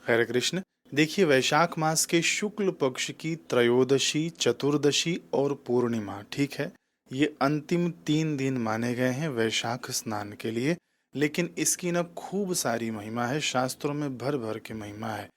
हरे कृष्ण। देखिए, वैशाख मास के शुक्ल पक्ष की त्रयोदशी, चतुर्दशी और पूर्णिमा, ठीक है, ये अंतिम 3 दिन माने गए हैं वैशाख स्नान के लिए। लेकिन इसकी ना खूब सारी महिमा है, शास्त्रों में भर भर के महिमा है।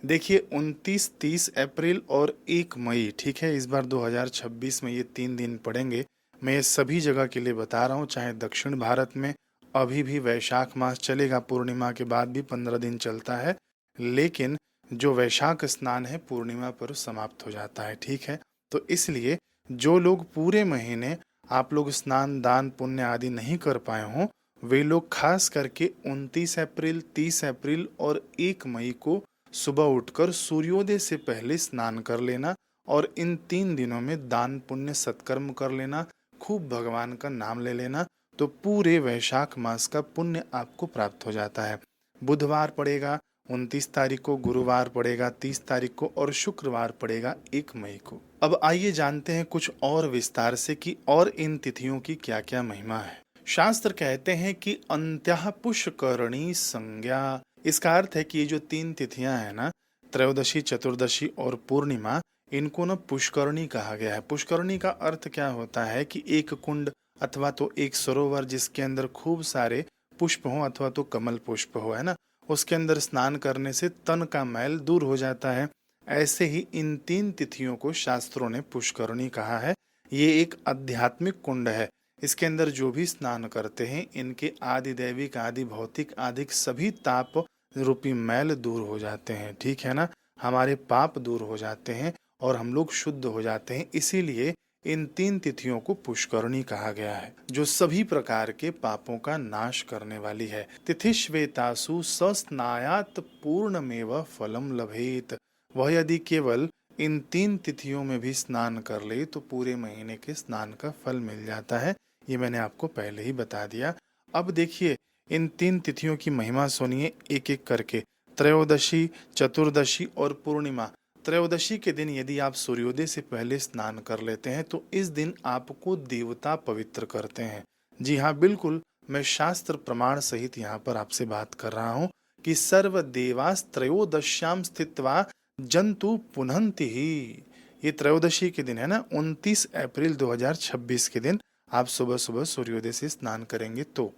देखिए, 29, 30 अप्रैल और 1 मई, ठीक है, इस बार 2026 में ये 3 दिन पड़ेंगे। मैं ये सभी जगह के लिए बता रहा हूँ, चाहे दक्षिण भारत में अभी भी वैशाख मास चलेगा, पूर्णिमा के बाद भी 15 दिन चलता है। लेकिन जो वैशाख स्नान है पूर्णिमा पर समाप्त हो जाता है, ठीक है। तो इसलिए जो लोग पूरे महीने आप लोग स्नान दान पुण्य आदि नहीं कर पाए हों, वे लोग खास करके 29 अप्रैल, 30 अप्रैल और 1 मई को सुबह उठकर सूर्योदय से पहले स्नान कर लेना और इन 3 दिनों में दान पुण्य सत्कर्म कर लेना, खूब भगवान का नाम ले लेना, तो पूरे वैशाख मास का पुण्य आपको प्राप्त हो जाता है। बुधवार पड़ेगा 29 तारीख को, गुरुवार पड़ेगा 30 तारीख को और शुक्रवार पड़ेगा 1 मई को। अब आइए जानते हैं कुछ और विस्तार से कि और इन तिथियों की क्या क्या महिमा है। शास्त्र कहते हैं कि अंत्यः पुष्करणी संज्ञा। इसका अर्थ है कि ये जो 3 तिथियां हैं ना, त्रयोदशी, चतुर्दशी और पूर्णिमा, इनको ना पुष्करणी कहा गया है। पुष्करणी का अर्थ क्या होता है कि एक कुंड अथवा तो एक सरोवर जिसके अंदर खूब सारे पुष्प हों अथवा तो कमल पुष्प हो, है ना, उसके अंदर स्नान करने से तन का मैल दूर हो जाता है। ऐसे ही इन 3 तिथियों को शास्त्रों ने पुष्करणी कहा है। ये एक आध्यात्मिक कुंड है। इसके अंदर जो भी स्नान करते हैं, इनके आदि दैविक, आदि भौतिक, आदि सभी ताप रूपी मैल दूर हो जाते हैं, ठीक है ना। हमारे पाप दूर हो जाते हैं और हम लोग शुद्ध हो जाते हैं। इसीलिए इन 3 तिथियों को पुष्करणी कहा गया है, जो सभी प्रकार के पापों का नाश करने वाली है। तिथिश्वेतासु सस्नायात पूर्णमेव फलम लभेत। वह यदि केवल इन 3 तिथियों में भी स्नान कर ले तो पूरे महीने के स्नान का फल मिल जाता है। ये मैंने आपको पहले ही बता दिया। अब देखिए, इन 3 तिथियों की महिमा सुनिए एक एक करके। त्रयोदशी, चतुर्दशी और पूर्णिमा। त्रयोदशी के दिन यदि आप सूर्योदय से पहले स्नान कर लेते हैं तो इस दिन आपको देवता पवित्र करते हैं। जी हाँ, बिल्कुल, मैं शास्त्र प्रमाण सहित यहाँ पर आपसे बात कर रहा हूँ कि सर्व देवास त्रयोदश्याम स्थित्वा जंतु पुनन्ति ही। ये त्रयोदशी के दिन है ना, 29 अप्रैल 2026 के दिन आप सुबह सुबह सूर्योदय से स्नान करेंगे तो।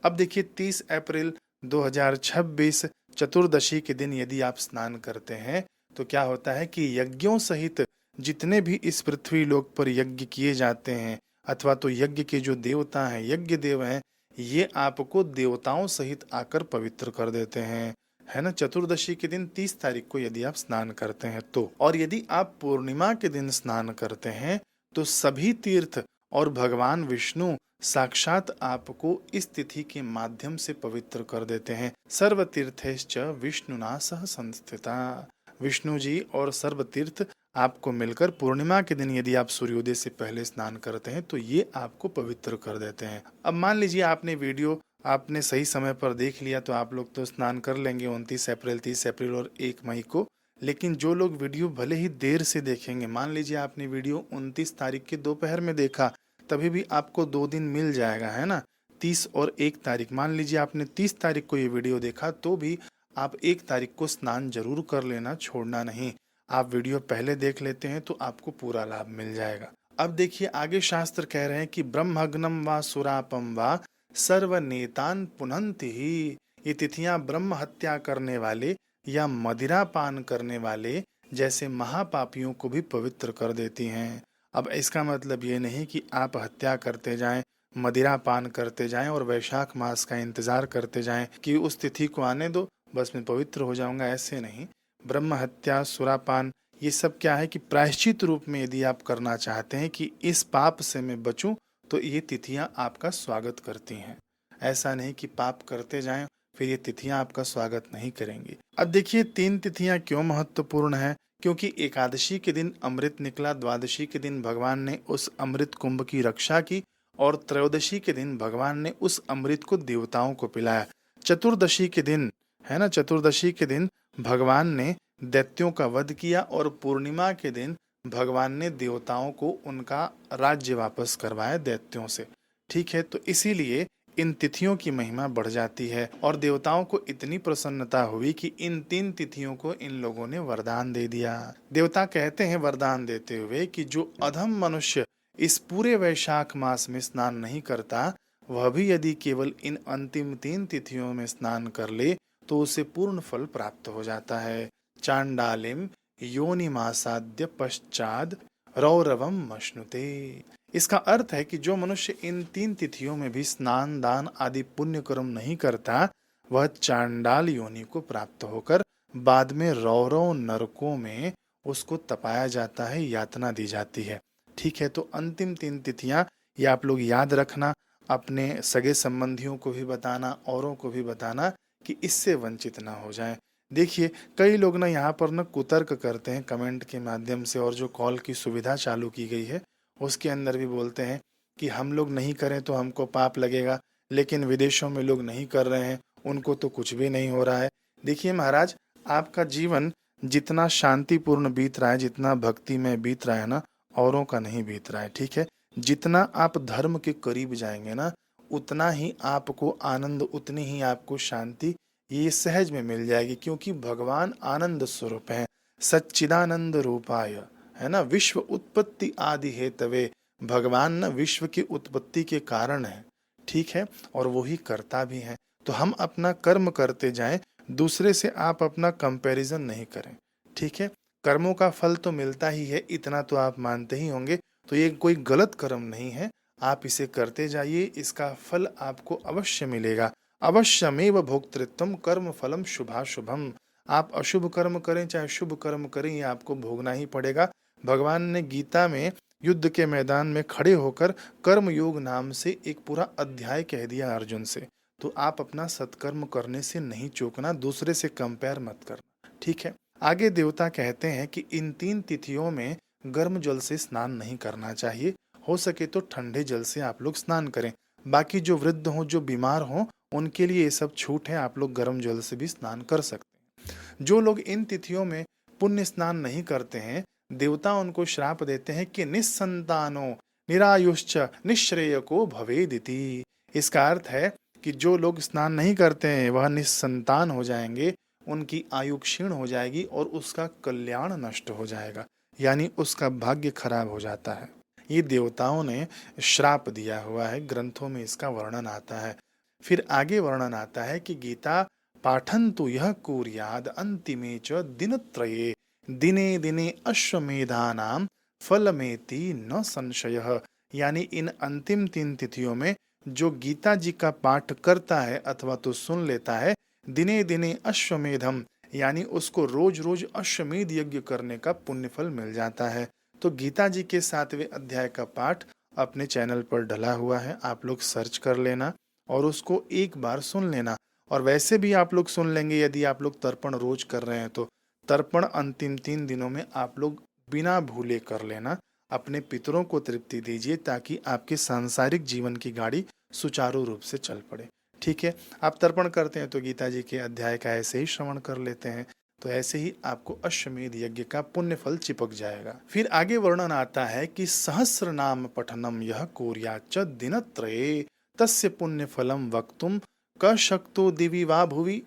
अब देखिए, 30 अप्रैल 2026 चतुर्दशी के दिन यदि आप स्नान करते हैं तो क्या होता है कि यज्ञों सहित जितने भी इस पृथ्वी लोक पर यज्ञ किए जाते हैं अथवा तो यज्ञ के जो देवता हैं, यज्ञ देव हैं, ये आपको देवताओं सहित आकर पवित्र कर देते हैं, है ना। चतुर्दशी के दिन 30 तारीख को यदि आप स्नान करते हैं तो, और यदि आप पूर्णिमा के दिन स्नान करते हैं तो सभी तीर्थ और भगवान विष्णु साक्षात आपको इस तिथि के माध्यम से पवित्र कर देते हैं। सर्व तीर्थैश्च विष्णुना सह संस्थिता। विष्णु जी और सर्व तीर्थ आपको मिलकर पूर्णिमा के दिन यदि आप सूर्योदय से पहले स्नान करते हैं तो ये आपको पवित्र कर देते हैं। अब मान लीजिए आपने वीडियो आपने सही समय पर देख लिया तो आप लोग तो स्नान कर लेंगे 29 अप्रैल, 30 अप्रैल और 1 मई को। लेकिन जो लोग वीडियो भले ही देर से देखेंगे, मान लीजिए आपने वीडियो 29 तारीख के दोपहर में देखा, तभी भी आपको 2 दिन मिल जाएगा, है ना, 30 और 1 तारीख। मान लीजिए आपने 30 तारीख को ये वीडियो देखा तो भी आप 1 तारीख को स्नान जरूर कर लेना, छोड़ना नहीं। आप वीडियो पहले देख लेते हैं तो आपको पूरा लाभ मिल जाएगा। अब देखिए, आगे शास्त्र कह रहे हैं कि ब्रह्मग्नम व सुरापम व सर्वनेतान पुनन्ति ही। ये तिथियां ब्रह्म हत्या करने वाले या मदिरा पान करने वाले जैसे महापापियों को भी पवित्र कर देती हैं। अब इसका मतलब ये नहीं कि आप हत्या करते जाएं, मदिरा पान करते जाएं और वैशाख मास का इंतजार करते जाएं कि उस तिथि को आने दो, बस मैं पवित्र हो जाऊंगा, ऐसे नहीं। ब्रह्म हत्या, सुरापान, ये सब क्या है कि प्रायश्चित रूप में यदि आप करना चाहते हैं कि इस पाप से मैं बचूं, तो ये तिथियां आपका स्वागत करती हैं। ऐसा नहीं कि पाप करते जाएं फिर ये तिथियां आपका स्वागत नहीं करेंगी। अब देखिए, 3 तिथियां क्यों महत्वपूर्ण है। क्योंकि एकादशी के दिन अमृत निकला, द्वादशी के दिन भगवान ने उस अमृत कुंभ की रक्षा की और त्रयोदशी के दिन भगवान ने उस अमृत को देवताओं को पिलाया। चतुर्दशी के दिन, है ना, चतुर्दशी के दिन भगवान ने दैत्यों का वध किया और पूर्णिमा के दिन भगवान ने देवताओं को उनका राज्य वापस करवाया दैत्यों से, ठीक है। तो इसीलिए इन तिथियों की महिमा बढ़ जाती है और देवताओं को इतनी प्रसन्नता हुई कि इन 3 तिथियों को इन लोगों ने वरदान दे दिया। देवता कहते हैं वरदान देते हुए कि जो अधम मनुष्य इस पूरे वैशाख मास में स्नान नहीं करता, वह भी यदि केवल इन अंतिम 3 तिथियों में स्नान कर ले तो उसे पूर्ण फल प्राप्त हो जाता है। चांडालिम योनिमासाद्य पश्चाद रौरवम मश्नुते। इसका अर्थ है कि जो मनुष्य इन 3 तिथियों में भी स्नान दान आदि पुण्य कर्म नहीं करता, वह चांडाल योनि को प्राप्त होकर बाद में रौरव नरकों में उसको तपाया जाता है, यातना दी जाती है। ठीक है, तो अंतिम 3 तिथियां ये आप लोग याद रखना, अपने सगे संबंधियों को भी बताना, औरों को भी बताना कि इससे वंचित ना हो जाएं। देखिए, कई लोग ना यहाँ पर ना कुतर्क करते हैं कमेंट के माध्यम से, और जो कॉल की सुविधा चालू की गई है उसके अंदर भी बोलते हैं कि हम लोग नहीं करें तो हमको पाप लगेगा, लेकिन विदेशों में लोग नहीं कर रहे हैं, उनको तो कुछ भी नहीं हो रहा है। देखिए महाराज, आपका जीवन जितना शांतिपूर्ण बीत रहा है, जितना भक्ति में बीत रहा है ना, औरों का नहीं बीत रहा है। ठीक है, जितना आप धर्म के करीब जाएंगे ना, उतना ही आपको आनंद, उतनी ही आपको शांति ये सहज में मिल जाएगी, क्योंकि भगवान आनंद स्वरूप है, सच्चिदानंद रूपाय, है ना, विश्व उत्पत्ति आदि हेतवे। भगवान ना विश्व की उत्पत्ति के कारण है। ठीक है, और वो ही करता भी है। तो हम अपना कर्म करते जाएं, दूसरे से आप अपना कंपैरिजन नहीं करें। ठीक है, कर्मों का फल तो मिलता ही है, इतना तो आप मानते ही होंगे। तो ये कोई गलत कर्म नहीं है, आप इसे करते जाइए, इसका फल आपको अवश्य मिलेगा। अवश्यमेव भोक्तृत्वम कर्म फलम शुभाशुभम। आप अशुभ कर्म करें चाहे शुभ कर्म करें, ये आपको भोगना ही पड़ेगा। भगवान ने गीता में युद्ध के मैदान में खड़े होकर कर्म योग नाम से एक पूरा अध्याय कह दिया अर्जुन से। तो आप अपना सत्कर्म करने से नहीं चूकना, दूसरे से कंपेयर मत करना। ठीक है, आगे देवता कहते हैं कि इन 3 तिथियों में गर्म जल से स्नान नहीं करना चाहिए, हो सके तो ठंडे जल से आप लोग स्नान करें। बाकी जो वृद्ध हों, जो बीमार हों, उनके लिए ये सब छूट है, आप लोग गर्म जल से भी स्नान कर सकते हैं। जो लोग इन तिथियों में पुण्य स्नान नहीं करते हैं, देवता उनको श्राप देते हैं कि निस्संतानो निरायुश्च निश्रेयको भवेदिति। इसका अर्थ है कि जो लोग स्नान नहीं करते हैं वह निस्संतान हो जाएंगे, उनकी आयु क्षीण हो जाएगी और उसका कल्याण नष्ट हो जाएगा, यानी उसका भाग्य खराब हो जाता है। ये देवताओं ने श्राप दिया हुआ है, ग्रंथों में इसका वर्णन आता है। फिर आगे वर्णन आता है कि गीता पाठन्तु यह कुर्याद अंतिमे च दिनत्रये दिने दिने अश्वमेधानाम फलमेति न संशयः। यानी इन अंतिम 3 तिथियों में जो गीता जी का पाठ करता है अथवा तो सुन लेता है, दिने दिने अश्वमेधम, यानी उसको रोज रोज अश्वमेध यज्ञ करने का पुण्य फल मिल जाता है। तो गीता जी के 7वें अध्याय का पाठ अपने चैनल पर डला हुआ है, आप लोग सर्च कर लेना और उसको एक बार सुन लेना। और वैसे भी आप लोग सुन लेंगे, यदि आप लोग तर्पण रोज कर रहे हैं तो तर्पण अंतिम 3 दिनों में आप लोग बिना भूले कर लेना। अपने पितरों को तृप्ति दीजिए ताकि आपके सांसारिक जीवन की गाड़ी सुचारू रूप से चल पड़े। ठीक है, आप तर्पण करते हैं तो गीता जी के अध्याय का ऐसे ही श्रवण कर लेते हैं, तो ऐसे ही आपको अश्वमेध यज्ञ का पुण्य फल चिपक जाएगा। फिर आगे वर्णन आता है कि सहस्र नाम पठनम यह कुर्याच्च दिनत्रये तस्य पुण्य फलम वक्तुम क शक्तो दिवि वा भुवि।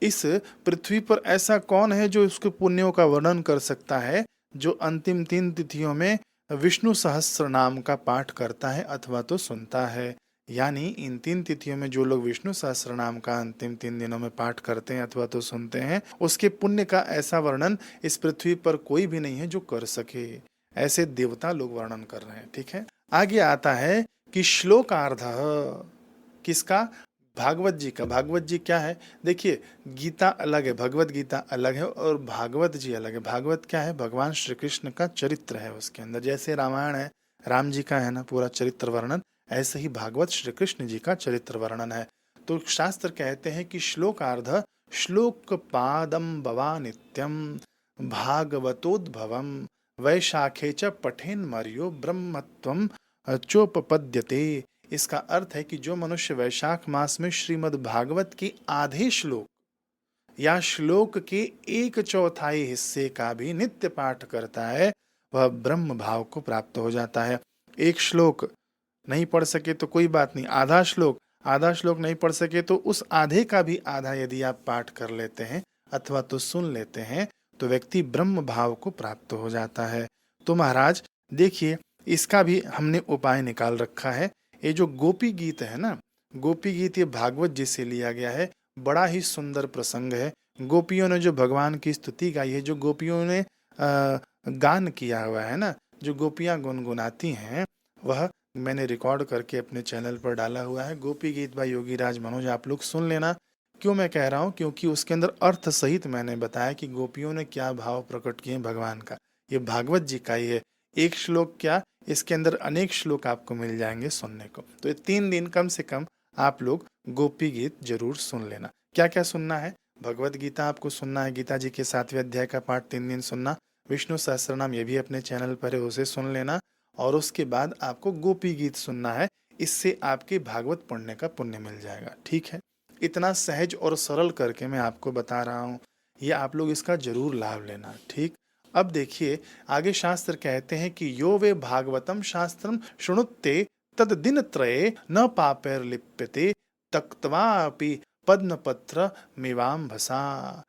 इस पृथ्वी पर ऐसा कौन है जो उसके पुण्यों का वर्णन कर सकता है, जो अंतिम 3 तिथियों में विष्णु सहस्र नाम का पाठ करता है अथवा तो सुनता है। यानी इन 3 तिथियों में जो लोग विष्णु सहस्र नाम का अंतिम 3 दिनों में पाठ करते हैं अथवा तो सुनते हैं, उसके पुण्य का ऐसा वर्णन इस पृथ्वी पर कोई भी नहीं है जो कर सके। ऐसे देवता लोग वर्णन कर रहे हैं। ठीक है, आगे आता है कि श्लोकार्ध किसका, भागवत जी का। भागवत जी क्या है, देखिए गीता अलग है, भगवत गीता अलग है और भागवत जी अलग है। भागवत क्या है, भगवान श्री कृष्ण का चरित्र है उसके अंदर। जैसे रामायण है, राम जी का है ना पूरा चरित्र वर्णन, ऐसे ही भागवत श्री कृष्ण जी का चरित्र वर्णन है। तो शास्त्र कहते हैं कि श्लोकार्ध श्लोक पादम भवा नित्यम भागवतोद्भवम वैशाखे च पठेन मर्यो ब्रह्मत्वम चोपपद्यते। इसका अर्थ है कि जो मनुष्य वैशाख मास में श्रीमद् भागवत के आधे श्लोक या श्लोक के 1/4 हिस्से का भी नित्य पाठ करता है, वह ब्रह्म भाव को प्राप्त हो जाता है। एक श्लोक नहीं पढ़ सके तो कोई बात नहीं, आधा श्लोक आधा श्लोक नहीं पढ़ सके तो उस आधे का भी आधा यदि आप पाठ कर लेते हैं अथवा तो सुन लेते हैं तो व्यक्ति ब्रह्म भाव को प्राप्त हो जाता है। तो महाराज देखिए, इसका भी हमने उपाय निकाल रखा है। ये जो गोपी गीत है ना, गोपी गीत ये भागवत जी से लिया गया है। बड़ा ही सुंदर प्रसंग है। गोपियों ने जो भगवान की स्तुति गाई है, जो गोपियों ने गान किया हुआ है ना, जो गोपियां गुनगुनाती हैं, वह मैंने रिकॉर्ड करके अपने चैनल पर डाला हुआ है। गोपी गीत बाय योगीराज मनोज, आप लोग सुन लेना। क्यों मैं कह रहा हूँ, क्योंकि उसके अंदर अर्थ सहित मैंने बताया कि गोपियों ने क्या भाव प्रकट किए भगवान का। ये भागवत जी का ही है। एक श्लोक क्या, इसके अंदर अनेक श्लोक आपको मिल जाएंगे सुनने को। तो ये 3 दिन कम से कम आप लोग गोपी गीत जरूर सुन लेना। क्या क्या सुनना है? भगवत गीता आपको सुनना है, गीता जी के 7वें अध्याय का पाठ 3 दिन सुनना। विष्णु सहस्त्रनाम ये भी अपने चैनल पर है, उसे सुन लेना। और उसके बाद आपको गोपी गीत सुनना है। इससे आपके भागवत पढ़ने का पुण्य मिल जाएगा। ठीक है, इतना सहज और सरल करके मैं आपको बता रहा हूँ, ये आप लोग इसका जरूर लाभ लेना। ठीक, अब देखिए आगे शास्त्र कहते हैं कि यो वे भागवतम शास्त्रम शृणुत्ते तद दिन त्रये न पापैर लिप्यते तक्त्वापि पद्मपत्र मिवाम भसा।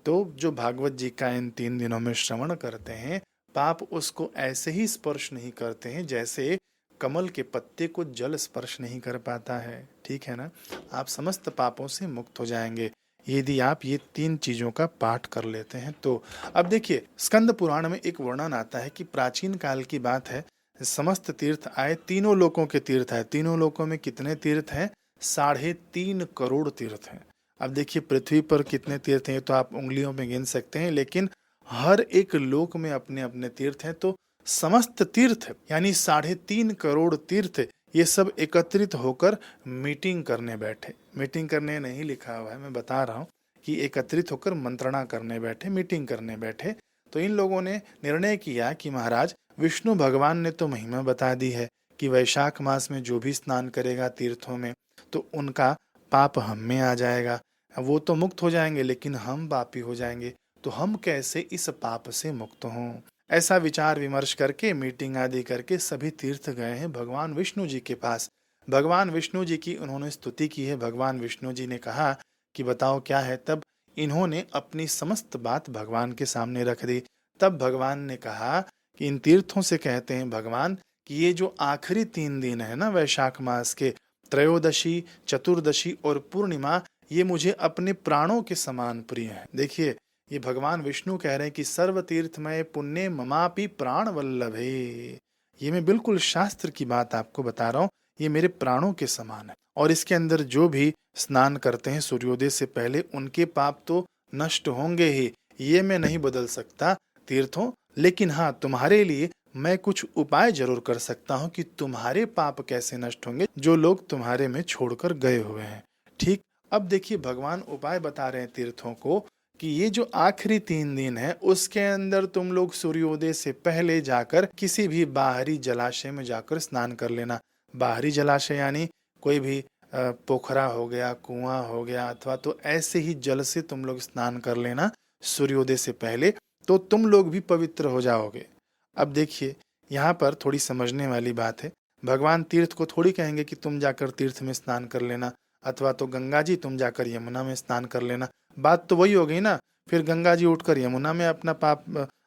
तो जो भागवत जी का इन 3 दिनों में श्रवण करते हैं, पाप उसको ऐसे ही स्पर्श नहीं करते हैं जैसे कमल के पत्ते को जल स्पर्श नहीं कर पाता है। ठीक है ना, आप समस्त पापों से मुक्त हो जाएंगे यदि आप ये 3 चीजों का पाठ कर लेते हैं तो। अब देखिए, स्कंद पुराण में एक वर्णन आता है कि प्राचीन काल की बात है, समस्त तीर्थ आए, तीनों लोकों के तीर्थ आए। तीनों लोकों में कितने तीर्थ हैं? 3.5 करोड़ तीर्थ हैं। अब देखिए पृथ्वी पर कितने तीर्थ हैं तो आप उंगलियों में गिन सकते हैं, लेकिन हर एक लोक में अपने अपने तीर्थ हैं। तो समस्त तीर्थ यानी 3.5 करोड़ तीर्थ ये सब एकत्रित होकर मीटिंग करने बैठे। मीटिंग करने नहीं लिखा हुआ है, मैं बता रहा हूँ कि एकत्रित होकर मंत्रणा करने बैठे, मीटिंग करने बैठे। तो इन लोगों ने निर्णय किया कि महाराज विष्णु भगवान ने तो महिमा बता दी है कि वैशाख मास में जो भी स्नान करेगा तीर्थों में तो उनका पाप हम में आ जाएगा, वो तो मुक्त हो जाएंगे लेकिन हम पापी हो जाएंगे। तो हम कैसे इस पाप से मुक्त हों? ऐसा विचार विमर्श करके, मीटिंग आदि करके सभी तीर्थ गए हैं भगवान विष्णु जी के पास। भगवान विष्णु जी की उन्होंने स्तुति की है। भगवान विष्णु जी ने कहा कि बताओ क्या है। तब इन्होंने अपनी समस्त बात भगवान के सामने रख दी। तब भगवान ने कहा कि इन तीर्थों से कहते हैं भगवान कि ये जो आखिरी 3 दिन है ना वैशाख मास के, त्रयोदशी, चतुर्दशी और पूर्णिमा, ये मुझे अपने प्राणों के समान प्रिय है। देखिए ये भगवान विष्णु कह रहे हैं कि सर्व तीर्थमय पुण्य ममापि प्राण वल्लभे। ये मैं बिल्कुल शास्त्र की बात आपको बता रहा हूँ, ये मेरे प्राणों के समान है। और इसके अंदर जो भी स्नान करते हैं सूर्योदय से पहले, उनके पाप तो नष्ट होंगे ही, ये मैं नहीं बदल सकता तीर्थों। लेकिन हाँ, तुम्हारे लिए मैं कुछ उपाय जरूर कर सकता हूँ कि तुम्हारे पाप कैसे नष्ट होंगे जो लोग तुम्हारे में छोड़कर गए हुए हैं। ठीक, अब देखिए भगवान उपाय बता रहे हैं तीर्थों को कि ये जो आखिरी 3 दिन है उसके अंदर तुम लोग सूर्योदय से पहले जाकर किसी भी बाहरी जलाशय में जाकर स्नान कर लेना। बाहरी जलाशय यानी कोई भी पोखरा हो गया, कुआं हो गया, अथवा तो ऐसे ही जल से तुम लोग स्नान कर लेना सूर्योदय से पहले, तो तुम लोग भी पवित्र हो जाओगे। अब देखिए यहाँ पर थोड़ी समझने वाली बात है। भगवान तीर्थ को थोड़ी कहेंगे कि तुम जाकर तीर्थ में स्नान कर लेना, अथवा तो गंगा जी तुम जाकर यमुना में स्नान कर लेना। बात तो वही हो गई ना। फिर गंगा जी उठकर यमुना में अपना पाप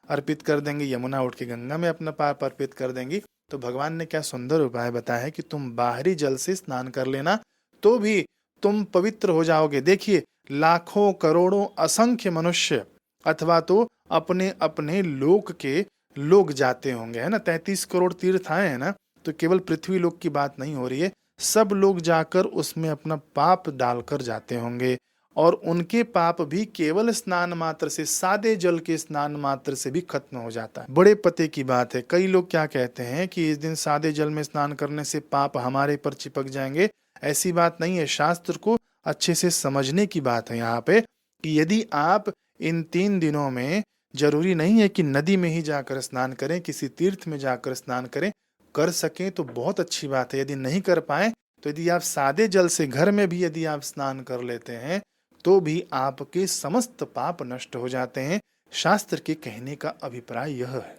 अर्पित कर देंगे, यमुना उठ के गंगा में अपना पाप अर्पित कर देंगी। तो भगवान ने क्या सुंदर उपाय बताया है कि तुम बाहरी जल से स्नान कर लेना तो भी तुम पवित्र हो जाओगे। देखिए लाखों करोड़ों असंख्य मनुष्य अथवा तो अपने अपने लोक के लोग जाते होंगे, है ना। 33 करोड़ तीर्थ आए हैं ना, तो केवल पृथ्वी लोक की बात नहीं हो रही है, सब लोग जाकर उसमें अपना पाप डालकर जाते होंगे। और उनके पाप भी केवल स्नान मात्र से, सादे जल के स्नान मात्र से भी खत्म हो जाता है। बड़े पते की बात है। कई लोग क्या कहते हैं कि इस दिन सादे जल में स्नान करने से पाप हमारे पर चिपक जाएंगे। ऐसी बात नहीं है। शास्त्र को अच्छे से समझने की बात है यहाँ पे कि यदि आप इन 3 दिनों में, जरूरी नहीं है कि नदी में ही जाकर स्नान करें, किसी तीर्थ में जाकर स्नान करें, कर सकें तो बहुत अच्छी बात है। यदि नहीं कर पाए तो यदि आप सादे जल से घर में भी यदि आप स्नान कर लेते हैं तो भी आपके समस्त पाप नष्ट हो जाते हैं। शास्त्र के कहने का अभिप्राय यह है,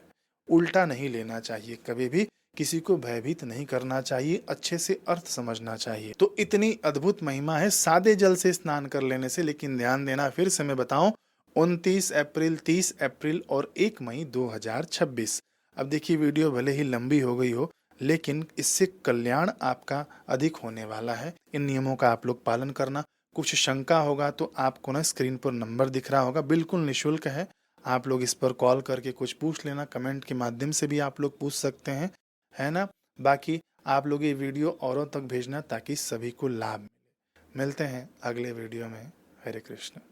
उल्टा नहीं लेना चाहिए कभी भी किसी को भयभीत नहीं करना चाहिए, अच्छे से अर्थ समझना चाहिए। तो इतनी अद्भुत महिमा है सादे जल से स्नान कर लेने से। लेकिन ध्यान देना, फिर से मैं बताऊं, 29 अप्रैल, 30 अप्रैल और 1 मई 2026। अब देखिए, वीडियो भले ही लंबी हो गई हो, लेकिन इससे कल्याण आपका अधिक होने वाला है। इन नियमों का आप लोग पालन करना। कुछ शंका होगा तो आपको ना स्क्रीन पर नंबर दिख रहा होगा, बिल्कुल निःशुल्क है। आप लोग इस पर कॉल करके कुछ पूछ लेना, कमेंट के माध्यम से भी आप लोग पूछ सकते हैं, है ना। बाकी आप लोग ये वीडियो औरों तक भेजना ताकि सभी को लाभ मिले। मिलते हैं अगले वीडियो में। हरे कृष्ण।